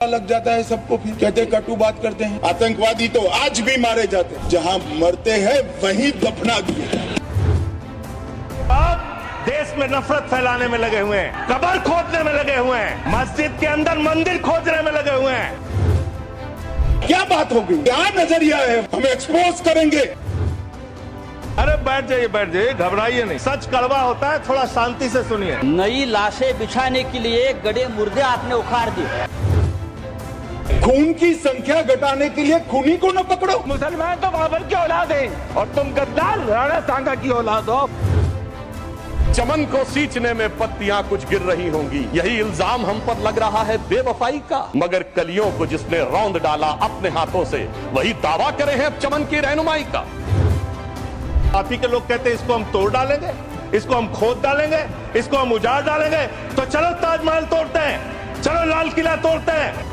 लग जाता है सबको, फिर कहते कटु बात करते हैं। आतंकवादी तो आज भी मारे जाते हैं, जहां मरते हैं वहीं दफना दिए जाते हैं। आप देश में नफरत फैलाने में लगे हुए हैं, कब्र खोदने में लगे हुए हैं, मस्जिद के अंदर मंदिर खोदने में लगे हुए हैं। क्या बात हो गई? क्या नजरिया है? हम एक्सपोज करेंगे। अरे बैठ जाइए, घबराइए नहीं। सच कड़वा होता है, थोड़ा शांति से सुनिए। नई लाशें बिछाने के लिए गड़े मुर्दे आपने उखाड़ दिए। खून की संख्या घटाने के लिए खूनी को न पकड़ो। मुसलमान तो बाबर की औलाद हैं और तुम गद्दार राणा सांगा की औलाद हो। चमन को सींचने में पत्तियां कुछ गिर रही होंगी, यही इल्जाम हम पर लग रहा है बेवफाई का। मगर कलियों को जिसने रौंद डाला अपने हाथों से, वही दावा करे हैं चमन की रहनुमाई का। आप ही के लोग कहते हैं इसको हम तोड़ डालेंगे, इसको हम खोद डालेंगे, इसको हम उजाड़ डालेंगे। तो चलो ताजमहल तोड़ते हैं, चलो लाल किला तोड़ते हैं।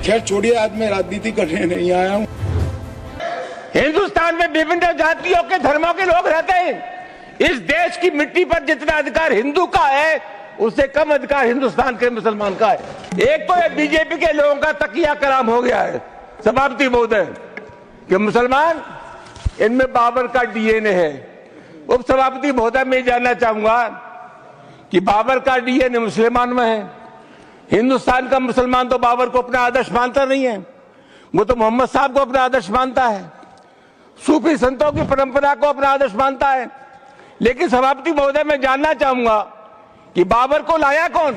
खैर छोड़िए, आज मैं राजनीति करने नहीं आया हूँ। हिंदुस्तान में विभिन्न जातियों के धर्मों के लोग रहते हैं। इस देश की मिट्टी पर जितना अधिकार हिंदू का है, उससे कम अधिकार हिंदुस्तान के मुसलमान का है। एक तो ये बीजेपी के लोगों का तकिया कलाम हो गया है सभापति महोदय कि मुसलमान इनमें बाबर का डीएनए है। उप सभापति महोदय मैं जानना चाहूंगा कि बाबर का डीएनए मुसलमान में है। हिंदुस्तान का मुसलमान तो बाबर को अपना आदर्श मानता नहीं है, वो तो मोहम्मद साहब को अपना आदर्श मानता है, सूफी संतों की परंपरा को अपना आदर्श मानता है। लेकिन सभापति महोदय मैं जानना चाहूंगा कि बाबर को लाया कौन?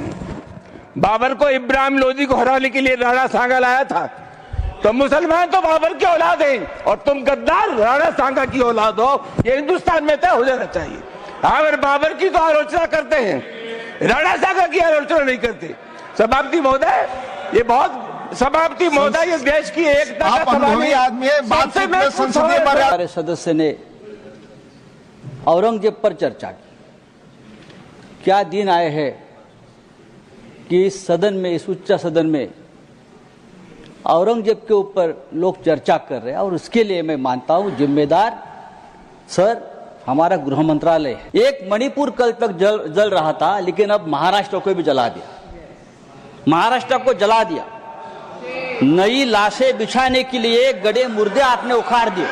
बाबर को इब्राहिम लोदी को हराने के लिए राणा सांगा लाया था। तो मुसलमान तो बाबर की औलाद हैं और तुम गद्दार राणा सांगा की औलाद हो। ये हिंदुस्तान में तय हो जाना चाहिए। अगर बाबर की तो आलोचना करते हैं, राणा सांगा की आलोचना नहीं करते। सभापति महोदय, ये बहुत सभापति महोदय, ये देश की एकता का अनुभवी आदमी है। बातचीत में संसदीय मर्यादा। हमारे सदस्य ने औरंगजेब पर चर्चा की। क्या दिन आए हैं कि इस सदन में, इस उच्च सदन में औरंगजेब के ऊपर लोग चर्चा कर रहे हैं, और उसके लिए मैं मानता हूं जिम्मेदार सर हमारा गृह मंत्रालय है। एक मणिपुर कल तक जल रहा था, लेकिन अब महाराष्ट्र को भी जला दिया। महाराष्ट्र को जला दिया। नई लाशें बिछाने के लिए गड़े मुर्दे आपने उखाड़ दिए।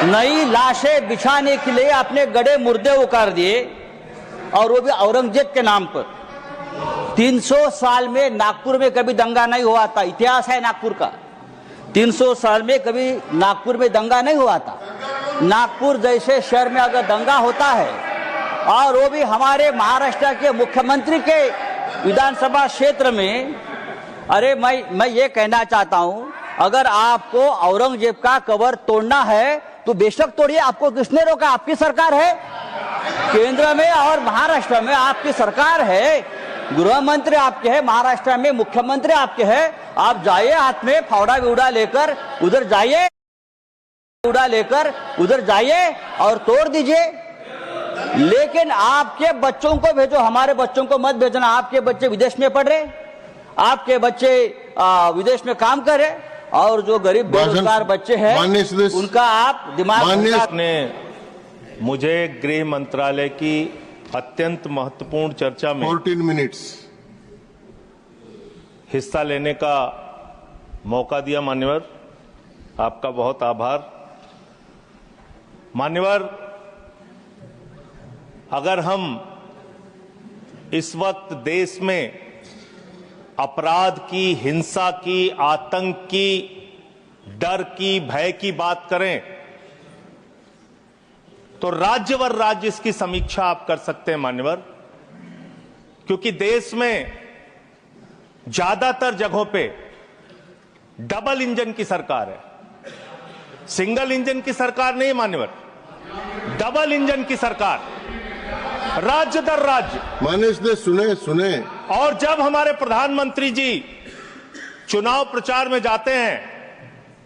नई लाशें बिछाने के लिए आपने गड़े मुर्दे उखाड़ दिए, और वो भी औरंगजेब के नाम पर। 300 साल में नागपुर में कभी दंगा नहीं हुआ था। इतिहास है नागपुर का। 300 साल में कभी नागपुर में दंगा नहीं हुआ था। नागपुर जैसे शहर में अगर दंगा होता है, और वो भी हमारे महाराष्ट्र के मुख्यमंत्री के विधानसभा क्षेत्र में, अरे मैं ये कहना चाहता हूं, अगर आपको औरंगजेब का कब्र तोड़ना है तो बेशक तोड़िए। आपको किसने रोका? आपकी सरकार है केंद्र में और महाराष्ट्र में, आपकी सरकार है, गृह मंत्री आपके हैं, महाराष्ट्र में मुख्यमंत्री आपके हैं। आप जाइए, हाथ में फावड़ा विवड़ा लेकर उधर जाइए, और तोड़ दीजिए। लेकिन आपके बच्चों को भेजो, हमारे बच्चों को मत भेजना। आपके बच्चे विदेश में पढ़ रहे, आपके बच्चे विदेश में काम कर रहे, और जो गरीब बेरोजगार बच्चे हैं उनका आप दिमाग ने मुझे गृह मंत्रालय की अत्यंत महत्वपूर्ण चर्चा में 14 मिनट्स हिस्सा लेने का मौका दिया। मान्यवर, आपका बहुत आभार। मान्यवर, अगर हम इस वक्त देश में अपराध की, हिंसा की, आतंक की, डर की, भय की बात करें, तो राज्यवर राज्य इसकी समीक्षा आप कर सकते हैं मान्यवर। क्योंकि देश में ज्यादातर जगहों पे डबल इंजन की सरकार है, सिंगल इंजन की सरकार नहीं मान्यवर, डबल इंजन की सरकार, राज्य दर राज्य। मान्य सुने। और जब हमारे प्रधानमंत्री जी चुनाव प्रचार में जाते हैं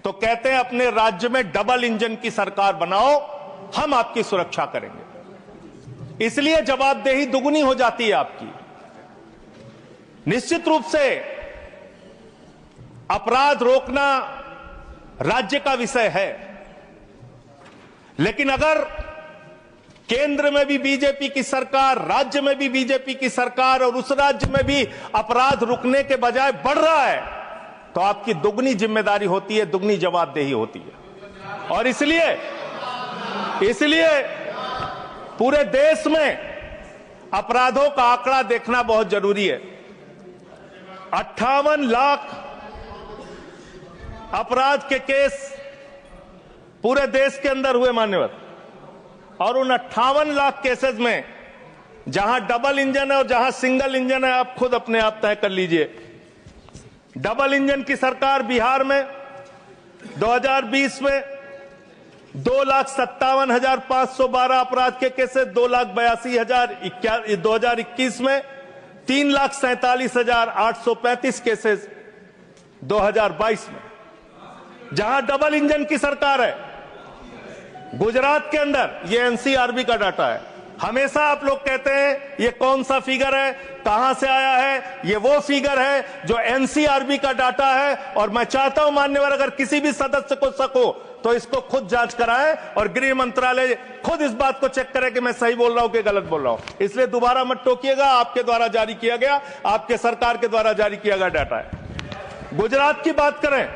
तो कहते हैं अपने राज्य में डबल इंजन की सरकार बनाओ, हम आपकी सुरक्षा करेंगे। इसलिए जवाबदेही दुगुनी हो जाती है आपकी। निश्चित रूप से अपराध रोकना राज्य का विषय है, लेकिन अगर केंद्र में भी बीजेपी की सरकार, राज्य में भी बीजेपी की सरकार, और उस राज्य में भी अपराध रुकने के बजाय बढ़ रहा है, तो आपकी दुगनी जिम्मेदारी होती है, दुगनी जवाबदेही होती है। और इसलिए पूरे देश में अपराधों का आंकड़ा देखना बहुत जरूरी है। 58 लाख अपराध के केस पूरे देश के अंदर हुए मान्यवर, और उन 58 लाख केसेस में जहां डबल इंजन है और जहां सिंगल इंजन है, आप खुद अपने आप तय कर लीजिए। डबल इंजन की सरकार बिहार में 2020 में 2,57,512 अपराध के केसेस, 2,82,000। 2021 में 3,47,835 केसेस 2022 में, जहां डबल इंजन की सरकार है। गुजरात के अंदर, ये एनसीआरबी का डाटा है, हमेशा आप लोग कहते हैं ये कौन सा फिगर है, कहां से आया है, ये वो फिगर है जो एनसीआरबी का डाटा है। और मैं चाहता हूं मान्यवर, अगर किसी भी सदस्य को शक हो तो इसको खुद जांच कराएं और गृह मंत्रालय खुद इस बात को चेक करे कि मैं सही बोल रहा हूं कि गलत बोल रहा हूं। इसलिए दोबारा मत टोकिएगा, आपके द्वारा जारी किया गया, आपके सरकार के द्वारा जारी किया गया डाटा है। गुजरात की बात करें,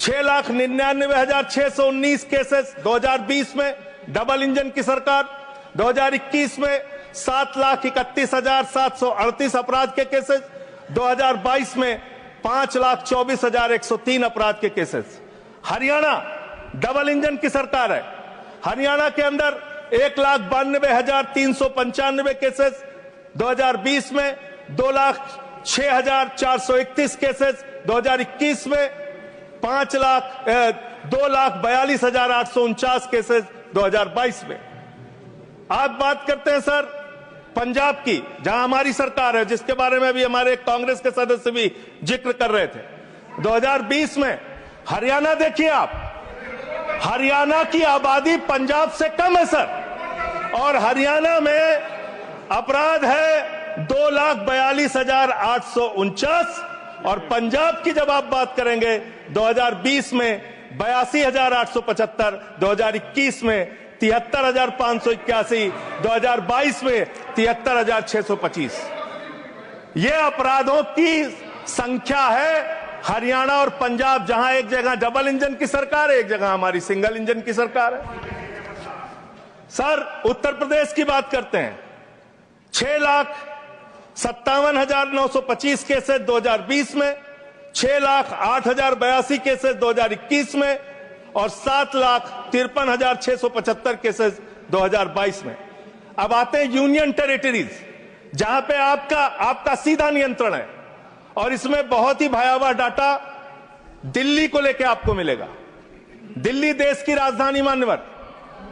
6,99,619 केसेस 2020 में, डबल इंजन की सरकार। 2021 में 7,31,738 अपराध के केसेस। 2022 में 5,24,103 अपराध के केसेस। हरियाणा डबल इंजन की सरकार है, हरियाणा के अंदर 1,92,395 केसेस। 2020 में 2,06,431 केसेस। 2021 में 2,42,849 केसेस 2022 में। आप बात करते हैं सर पंजाब की, जहां हमारी सरकार है, जिसके बारे में अभी हमारे कांग्रेस के सदस्य भी जिक्र कर रहे थे। 2020 में हरियाणा देखिए आप, हरियाणा की आबादी पंजाब से कम है सर, और हरियाणा में अपराध है 2,42,849। और पंजाब की जब आप बात करेंगे 2020 में 82,875, 2021 में 73,581, 2022 में 73,625। ये अपराधों की संख्या है हरियाणा और पंजाब, जहां एक जगह डबल इंजन की सरकार है, एक जगह हमारी सिंगल इंजन की सरकार है। सर उत्तर प्रदेश की बात करते हैं, 6,57,925 केसेस 2020 में, 6,08,082 केसेस 2021 में, और 7,53,675 केसेस 2022 में। अब आते हैं यूनियन टेरिटरीज, जहां पे आपका सीधा नियंत्रण है, और इसमें बहुत ही भयावह डाटा दिल्ली को लेकर आपको मिलेगा। दिल्ली देश की राजधानी मान्यवर,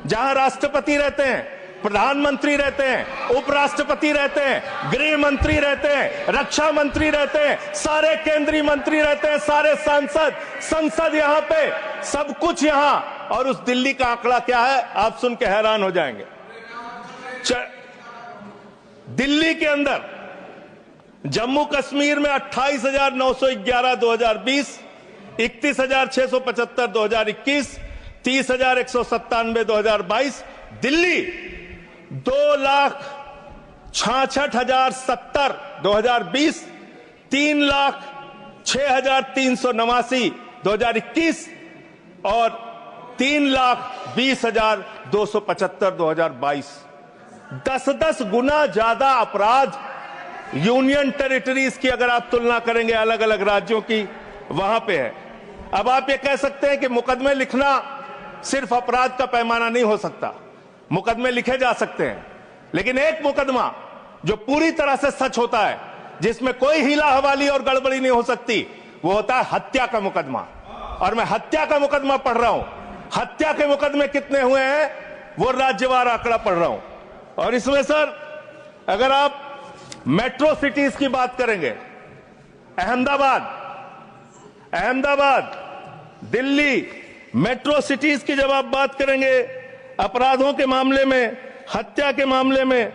जहां राष्ट्रपति रहते हैं, प्रधानमंत्री रहते हैं, उपराष्ट्रपति रहते हैं, गृह मंत्री रहते हैं, रक्षा मंत्री रहते हैं, सारे केंद्रीय मंत्री रहते हैं, सारे सांसद, संसद यहां पे, सब कुछ यहां। और उस दिल्ली का आंकड़ा क्या है, आप सुन के हैरान हो जाएंगे। दिल्ली के अंदर जम्मू कश्मीर में 28,911 2020, 31,675 2021, 30,197 2022। दिल्ली 2,66,070 2020, 3,06,389 2021, और 3,20,275 2022। 10-10 गुना ज्यादा अपराध यूनियन टेरिटरीज की अगर आप तुलना करेंगे अलग अलग राज्यों की, वहां पे है। अब आप ये कह सकते हैं कि मुकदमे लिखना सिर्फ अपराध का पैमाना नहीं हो सकता, मुकदमे लिखे जा सकते हैं, लेकिन एक मुकदमा जो पूरी तरह से सच होता है, जिसमें कोई हीला हवाली और गड़बड़ी नहीं हो सकती, वो होता है हत्या का मुकदमा। और मैं हत्या का मुकदमा पढ़ रहा हूं, हत्या के मुकदमे कितने हुए हैं वो राज्यवार आंकड़ा पढ़ रहा हूं। और इसमें सर अगर आप मेट्रो सिटीज की बात करेंगे, अहमदाबाद, दिल्ली, मेट्रो सिटीज की जब आप बात करेंगे अपराधों के मामले में, हत्या के मामले में,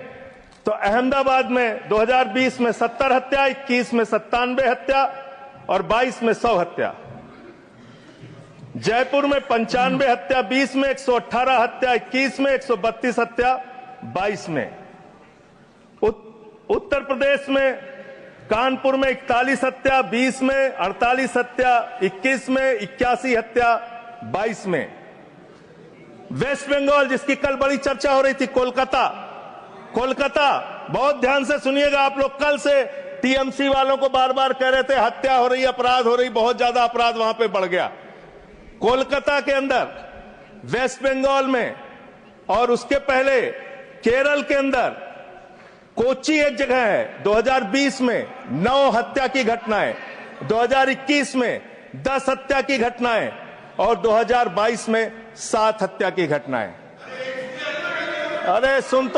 तो अहमदाबाद में 2020 में 70 हत्या, 21 में 97 हत्या, और 22 में 100 हत्या। जयपुर में 95 हत्या 20 में, 118 हत्या 21 में, 132 हत्या 22 में। उत्तर प्रदेश में कानपुर में 41 हत्या 20 में, 48 हत्या 21 में, 81 हत्या 22 में। वेस्ट बंगाल, जिसकी कल बड़ी चर्चा हो रही थी, कोलकाता, बहुत ध्यान से सुनिएगा आप लोग। कल से टीएमसी वालों को बार बार कह रहे थे हत्या हो रही, अपराध हो रही, बहुत ज्यादा अपराध वहां पे बढ़ गया। कोलकाता के अंदर, वेस्ट बंगाल में, और उसके पहले केरल के अंदर, कोच्चि एक जगह है, 2020 में 9 हत्या की घटनाएं, 2021 में 10 हत्या की घटनाएं और 2022 में 7 हत्या की घटनाएं। अरे सुन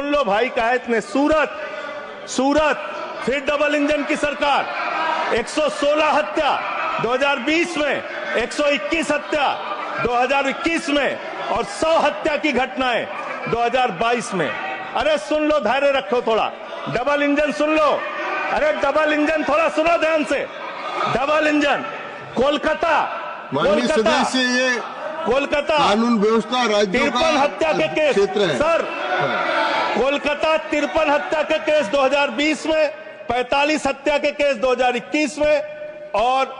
लो भाई, कहा इतने। सूरत फिर डबल इंजन की सरकार, 116 हत्या 2020 में, 121 हत्या 2021 में और 100 हत्या की घटनाएं 2022 में। अरे सुन लो, धैर्य रखो थोड़ा। डबल इंजन सुन लो। अरे डबल इंजन थोड़ा सुनो ध्यान से। Double engine. कोलकाता, माननीय सदस्य, ये कोलकाता कानून व्यवस्था राज्यों का 53 हत्या के केस क्षेत्र है सर। कोलकाता 53 हत्या के केस 2020 में, 45 हत्या के केस 2021 में और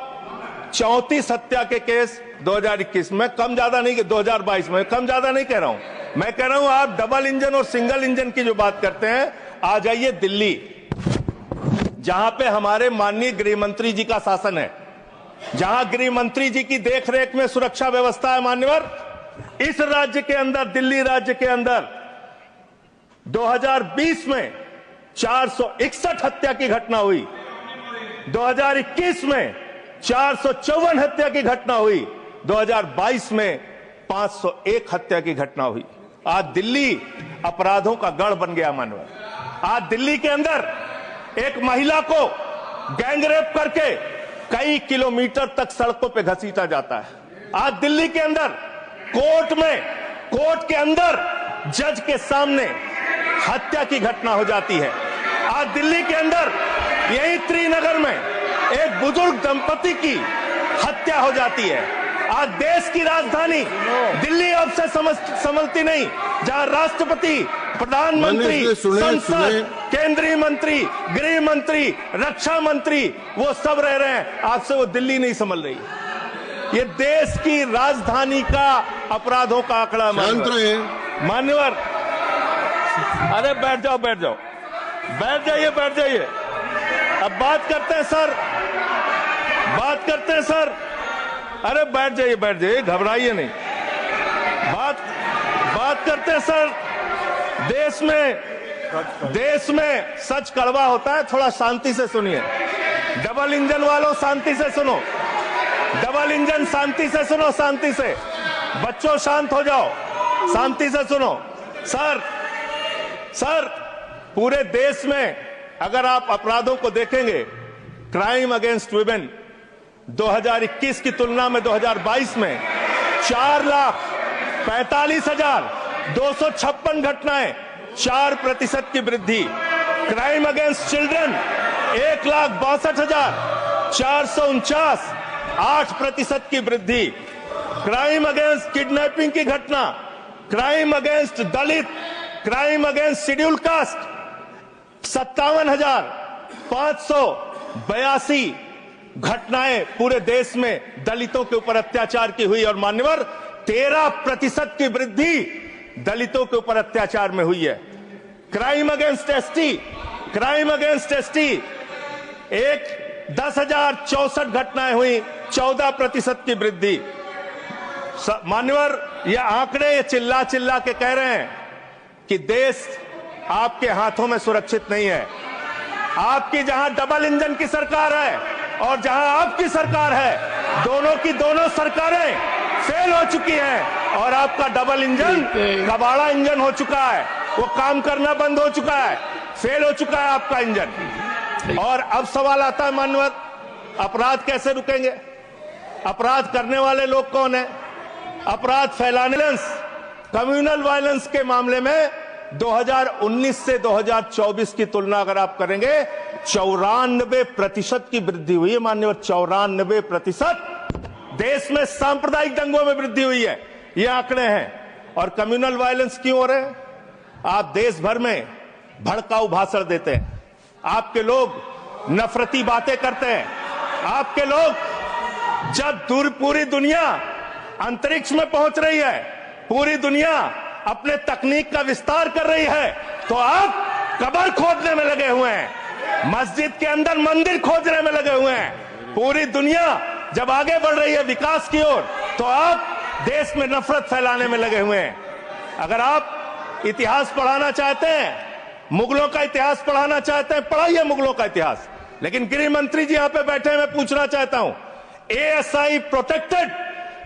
34 हत्या के केस 2021 में। कम ज्यादा नहीं, 2022 में कम ज्यादा नहीं कह रहा हूं। मैं कह रहा हूं आप डबल इंजन और सिंगल इंजन की जो बात करते हैं, आ जाइए दिल्ली, जहां पे हमारे माननीय गृह मंत्री जी का शासन है, जहां गृह मंत्री जी की देखरेख में सुरक्षा व्यवस्था है। मान्यवर, इस राज्य के अंदर, दिल्ली राज्य के अंदर 2020 में 461 हत्या की घटना हुई, 2021 में 454 हत्या की घटना हुई, 2022 में 501 हत्या की घटना हुई। आज दिल्ली अपराधों का गढ़ बन गया। मानव, आज दिल्ली के अंदर एक महिला को गैंगरेप करके कई किलोमीटर तक सड़कों पे घसीटा जाता है। आज दिल्ली के अंदर कोर्ट के अंदर जज के सामने हत्या की घटना हो जाती है। आज दिल्ली के अंदर यही त्रिनगर में एक बुजुर्ग दंपति की हत्या हो जाती है। आज देश की राजधानी दिल्ली अब से समझती नहीं, जहां राष्ट्रपति, प्रधानमंत्री, संसद, केंद्रीय मंत्री, गृह मंत्री, रक्षा मंत्री, वो सब रह रहे हैं, आपसे वो दिल्ली नहीं संभल रही। ये देश की राजधानी का अपराधों का आंकड़ा। मान्यवर, अरे बैठ जाइए। अब बात करते हैं सर, अरे बैठ जाइए, घबराइए नहीं। बात करते हैं सर। देश में सच कड़वा होता है, थोड़ा शांति से सुनिए। डबल इंजन वालों, शांति से सुनो। डबल इंजन, शांति से सुनो, शांति से। बच्चों शांत हो जाओ, शांति से सुनो। सर, पूरे देश में अगर आप अपराधों को देखेंगे, क्राइम अगेंस्ट वुमेन 2021 की तुलना में 2022 में 4,45,256 घटनाएं, 4% की वृद्धि। क्राइम अगेंस्ट चिल्ड्रन 1,62,449, 8% की वृद्धि। क्राइम अगेंस्ट किडनैपिंग की घटना, क्राइम अगेंस्ट दलित, क्राइम अगेंस्ट शेड्यूल कास्ट 57,582 घटनाएं पूरे देश में दलितों के ऊपर अत्याचार की हुई। और मान्यवर, 13% की वृद्धि दलितों के ऊपर अत्याचार में हुई है। क्राइम अगेंस्ट एसटी 10,064 घटनाएं हुई, 14% की वृद्धि। मान्यवर, ये आंकड़े चिल्ला के कह रहे हैं कि देश आपके हाथों में सुरक्षित नहीं है। आपकी जहां डबल इंजन की सरकार है और जहां आपकी सरकार है, दोनों की दोनों सरकारें फेल हो चुकी हैं और आपका डबल इंजन कबाड़ा इंजन हो चुका है। वो काम करना बंद हो चुका है, फेल हो चुका है आपका इंजन। और अब सवाल आता है मान्यवर, अपराध कैसे रुकेंगे? अपराध करने वाले लोग कौन है? अपराध फैलाने, कम्युनल वायलेंस के मामले में 2019 से 2024 की तुलना अगर आप करेंगे, 94% की वृद्धि हुई है मान्यवर। 94% देश में सांप्रदायिक दंगों में वृद्धि हुई है, ये आंकड़े हैं। और कम्युनल वायलेंस क्यों हो रहे हैं? आप देश भर में भड़काऊ भाषण देते हैं, आपके लोग नफरती बातें करते हैं, आपके लोग जब पूरी दुनिया अंतरिक्ष में पहुंच रही है, पूरी दुनिया अपने तकनीक का विस्तार कर रही है, तो आप कब्र खोदने में लगे हुए हैं, मस्जिद के अंदर मंदिर खोजने में लगे हुए हैं। पूरी दुनिया जब आगे बढ़ रही है विकास की ओर, तो आप देश में नफरत फैलाने में लगे हुए हैं। अगर आप इतिहास पढ़ाना चाहते हैं, मुगलों का इतिहास पढ़ाना चाहते हैं, पढ़ाइए मुगलों का इतिहास। लेकिन गृह मंत्री जी यहां पे बैठे हैं, मैं पूछना चाहता हूं, एएसआई प्रोटेक्टेड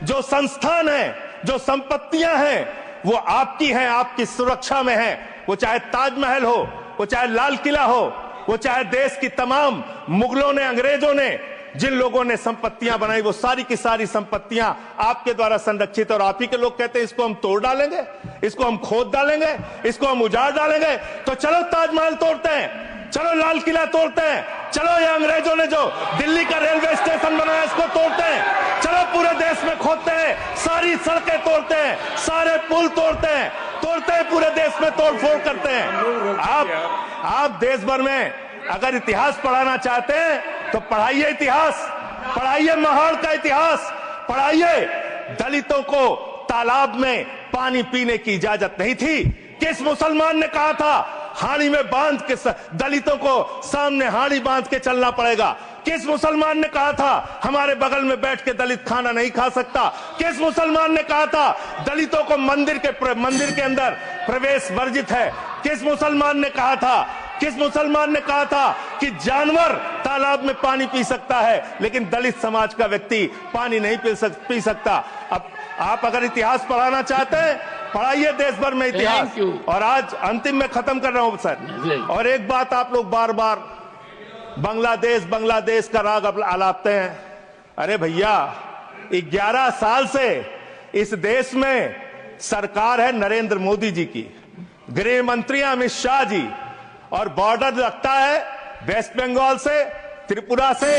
जो संस्थान है, जो संपत्तियां हैं, वो आपकी हैं, आपकी सुरक्षा में है। वो चाहे ताजमहल हो, वो चाहे लाल किला हो, वो चाहे देश की तमाम मुगलों ने, अंग्रेजों ने जिन लोगों ने संपत्तियां बनाई, वो सारी की सारी संपत्तियां आपके द्वारा संरक्षित। और आप ही के लोग कहते हैं इसको हम तोड़ डालेंगे, इसको हम खोद डालेंगे, इसको हम उजाड़ डालेंगे। तो चलो ताजमहल तोड़ते हैं, चलो लाल किला तोड़ते हैं, चलो ये अंग्रेजों ने जो दिल्ली का रेलवे स्टेशन बनाया इसको तोड़ते हैं, चलो पूरे देश में खोदते हैं, सारी सड़कें तोड़ते हैं, सारे पुल तोड़ते हैं, पूरे देश में तोड़फोड़ करते हैं। आप देश भर में अगर इतिहास पढ़ाना चाहते हैं तो पढ़ाइए इतिहास, पढ़ाइए महाड़ का इतिहास, पढ़ाइए दलितों को तालाब में पानी पीने की इजाजत नहीं थी। किस मुसलमान ने कहा था हाड़ी में बांध के दलितों को सामने हाड़ी बांध के चलना पड़ेगा? किस मुसलमान ने कहा था हमारे बगल में बैठ के दलित खाना नहीं खा सकता? किस मुसलमान ने कहा था दलितों को मंदिर के अंदर प्रवेश वर्जित है? किस मुसलमान ने कहा था, किस मुसलमान ने कहा था कि जानवर तालाब में पानी पी सकता है लेकिन दलित समाज का व्यक्ति पानी नहीं पी सकता? अब आप अगर इतिहास पढ़ाना चाहते हैं, पढ़ाइए देश भर में इतिहास। और आज अंतिम में खत्म कर रहा हूं सर, और एक बात आप लोग बार बार बांग्लादेश का राग आलापते हैं। अरे भैया, 11 साल से इस देश में सरकार है नरेंद्र मोदी जी की, गृह मंत्री अमित शाह जी, और बॉर्डर लगता है वेस्ट बंगाल से, त्रिपुरा से,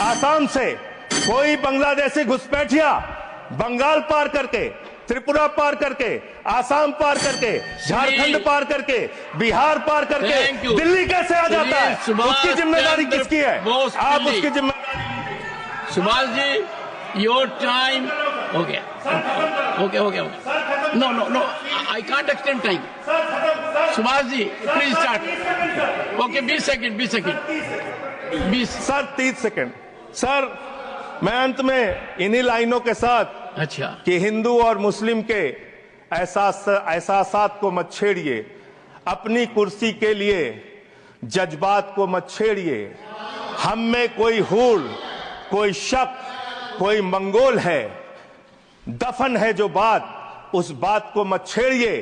आसाम से। कोई बांग्लादेशी घुसपैठिया बंगाल पार करके, त्रिपुरा पार करके, आसाम पार करके, झारखंड पार करके, बिहार पार करके दिल्ली कैसे आ जाता है? उसकी जिम्मेदारी किसकी है? आप उसकी जिम्मेदारी। Subhash ji, your time okay. No I can't extend time. Subhash ji please start. Okay 20 second sir, 30 second sir. मैं अंत में इन्हीं लाइनों के साथ, अच्छा, कि हिंदू और मुस्लिम के एहसासात को मत छेड़िए, अपनी कुर्सी के लिए जज्बात को मत छेड़िए। हम में कोई हूड़, कोई शक, कोई मंगोल है, दफन है जो बात, उस बात को मत छेड़िए।